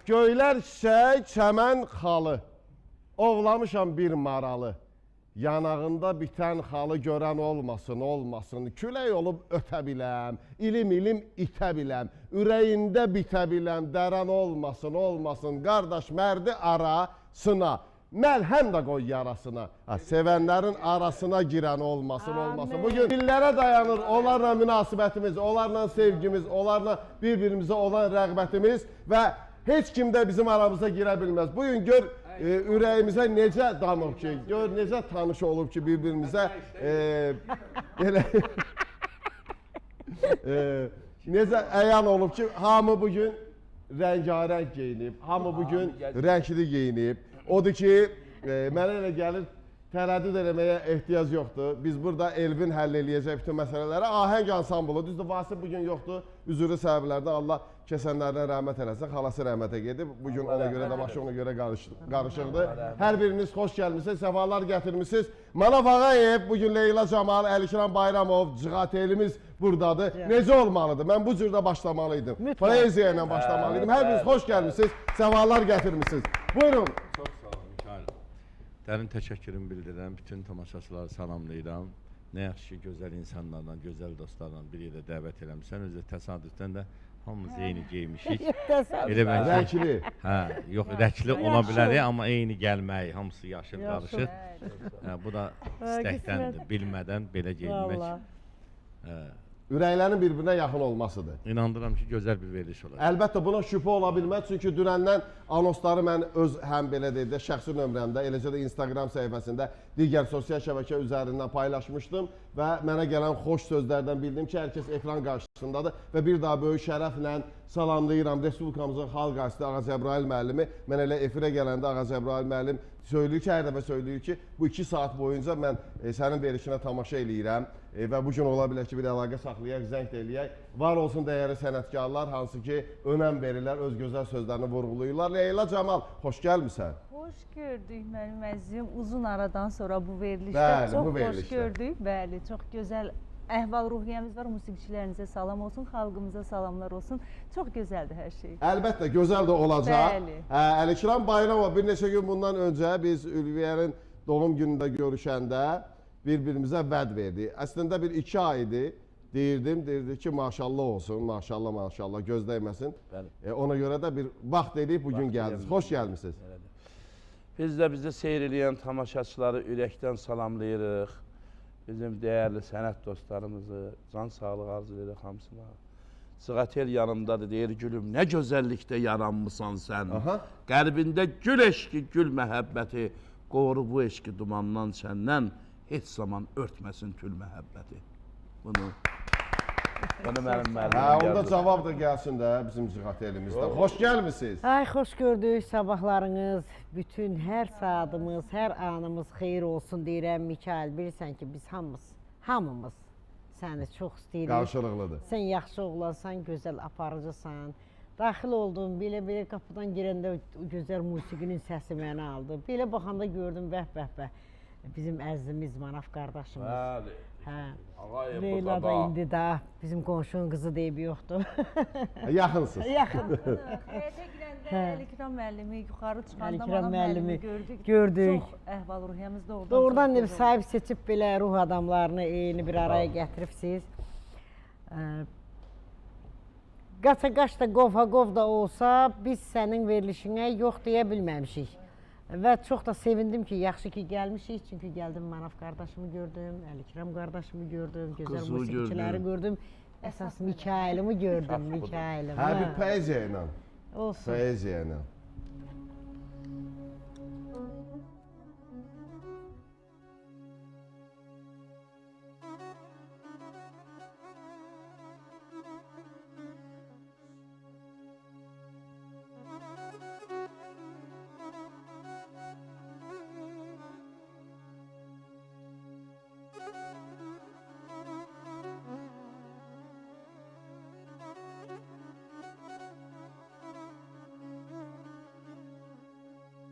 Göylər çiçək, çəmən xalı, ovlamışam bir maralı. Yanağında bitən xalı görən olmasın, olmasın. Külək olub ötə biləm, ilim itə biləm. Ürəyində bitə biləm, dərən olmasın, olmasın. Qardaş mərdi arasına, məlhəm də qoy yarasına. Sevənlərin arasına girən olmasın, olmasın. Bugün dillərə dayanır onlarla münasibətimiz, onlarla sevgimiz, onlarla bir-birimizə olan rəğbətimiz və heç kim də bizim aramıza girə bilməz. Bugün gör ürəyimizə necə damıb ki, gör necə tanış olub ki bir-birimizə necə əyan olub ki, hamı bugün rəngarəng geyinib, hamı bugün rəngli geyinib. Odur ki, mənə elə gəlir, tərəddüd eləməyə ehtiyac yoxdur. Biz burada Elvin həll eləyəcək bütün məsələləri. Ahəng ansamblı, düzdür, Vasif bugün yoxdur. Üzürü səbəblərdən Allah kəsənlərinə rəhmət eləsin. Xalası rəhmətə gedib. Bugün ona görə də başı ona görə qarışıqdır. Hər biriniz xoş gəlmişsiniz, səfalar gətirmişsiniz. Manaf Ağayev, bugün Leyla Camal, Əlikram Bayramov, Cığatelimiz buradadır. Necə olmalıdır? Mən bu cürdə başlamalıydım. Poeziya ilə başlamalıydım. Hər biriniz xoş gəlmişsiniz, səfalar gətirmişsiniz. Buyurun. Çox sağ olun, Mikail. Dərin təşəkkürümü bildirirəm. Bütün tamaşaçıları salamlayıram. Nə yaxşı ki, gözəl insanlarla, gözəl dostlarla bir yerdə dəvət eləmişsən. Özü təsadüfdən də hamımız eyni geymişik. Rəkli. Hə, yox, rəkli ola bilərik, amma eyni gəlmək, hamısı yaşıl qarışıq. Bu da istəkdəndir, bilmədən belə geyinmək. Ürəklərin bir-birinə yaxın olmasıdır. İnandıram ki, gözəl bir veriliş olacaq. Əlbəttə, buna şübhə ola bilməz. Çünki dünəndən anonsları mən öz həm belə deyək də şəxsi nömrəmdə, eləcə də Instagram səhifəsində digər sosial şəbəkə üzərindən paylaşmışdım və mənə gələn xoş sözlərdən bildim ki, hər kəs ekran qarşısındadır və bir daha böyük şərəflə salamlayıram Respublikamızın xalq artisti Ağa Cəbrayıl müəllimi. Mən elə efirə gələndə Ağa Cəbrayıl müəllim söylüyor ki, hər dəfə söylüyor ki, bu 2 saat boyunca mən sənin verişinə tamaşa eləyirəm və bu gün ola bilər ki, bir əlaqə saxlayaq, zəng də eləyək. Var olsun dəyərli sənətkarlar, hansı ki, önəm verirlər, öz gözəl sözlərini vurğulayırlar. Leyla Camal, xoş gəlmişsən. Xoş gördük mənim əzizim, uzun aradan sonra bu verilişdə çox xoş gördük. Bəli, çox gözəl əhval-ruhiyyəmiz var, musiqiçilərinizə salam olsun, xalqımıza salamlar olsun. Çox gözəldir hər şey. Əlbəttə, gözəl də olacaq. Bəli. Əlikram Bayramov, bir neçə gün bundan öncə biz Ülviyyənin doğum günündə görüşəndə bir-birimizə vəd verdik. Əslində bir 2 ay idi, deyirdi ki, maşallah olsun, maşallah, maşallah, göz dəyməsin. Ona görə də bir vaxt edib bugün gəldiniz. Xoş gəlmişsiniz. Biz də bizi seyr eləyən tamaşaçıları ürəkdən salamlayırıq. Bizim dəyərli sənət dostlarımızı, can sağlığı arzulayırıq hamısına. Sığatel yanımdadır, deyir gülüm, nə gözəllikdə yaranmısan sən. Aha. Qəlbində gül eşki, gül məhəbbəti, qoru bu eşki dumandan səndən, heç zaman örtməsin tül məhəbbəti. Bunu mənim müəllimim Hə, onda yazdı. cavab da gəlsin də bizim Zığatelimizdən. Xoş gəlmisiniz. Ay, xoş gördük, sabahlarınız, bütün hər saatımız, hər anımız xeyir olsun deyirəm. Mikail, bilirsən ki, biz hamımız səni çox istəyirik. Qarşılıqlıdır. Sən yaxşı oğlansan, gözəl aparıcısan. Daxil oldum, belə qapıdan girəndə o gözəl musiqinin səsi məni aldı. Belə baxanda gördüm, bəh. Bizim əzizimiz Manaf qardaşımız. Bəli. Hə. Ağayım Leyla da burada. indi da bizim qonşunun qızı deyib yoxdur. Yaxınsınız. Yaxın. Həyətə girəndə Əlikram müəllimi yuxarı çıxanda Əlikram Manaf müəllimi müəllimi gördük. Çox əhval-ruhiyyəmiz doğrudan. Doğrudan çox bir gözəl. sahib seçib belə ruh adamlarını eyni bir araya gətiribsiz. Qaça-qaç da, qov da olsa, biz sənin verilişinə yox deyə bilməmişik. Və çox da sevindim ki, yaxşı ki gəlmişik. Çünki gəldim, Manaf qardaşımı gördüm, Əlikram qardaşımı gördüm, gözəl Qızı musiqiçiləri gördüm. Əsas Mikailimi gördüm, Mikailimi. Hə, bir poeziya ilə. Olsun. Poeziya ilə.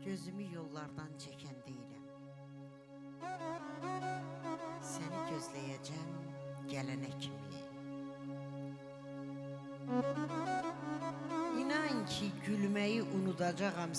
Gözümü yollardan çəkən deyiləm. Səni gözləyəcəm gələnə kimi. İnan ki, gülməyi unudacağam.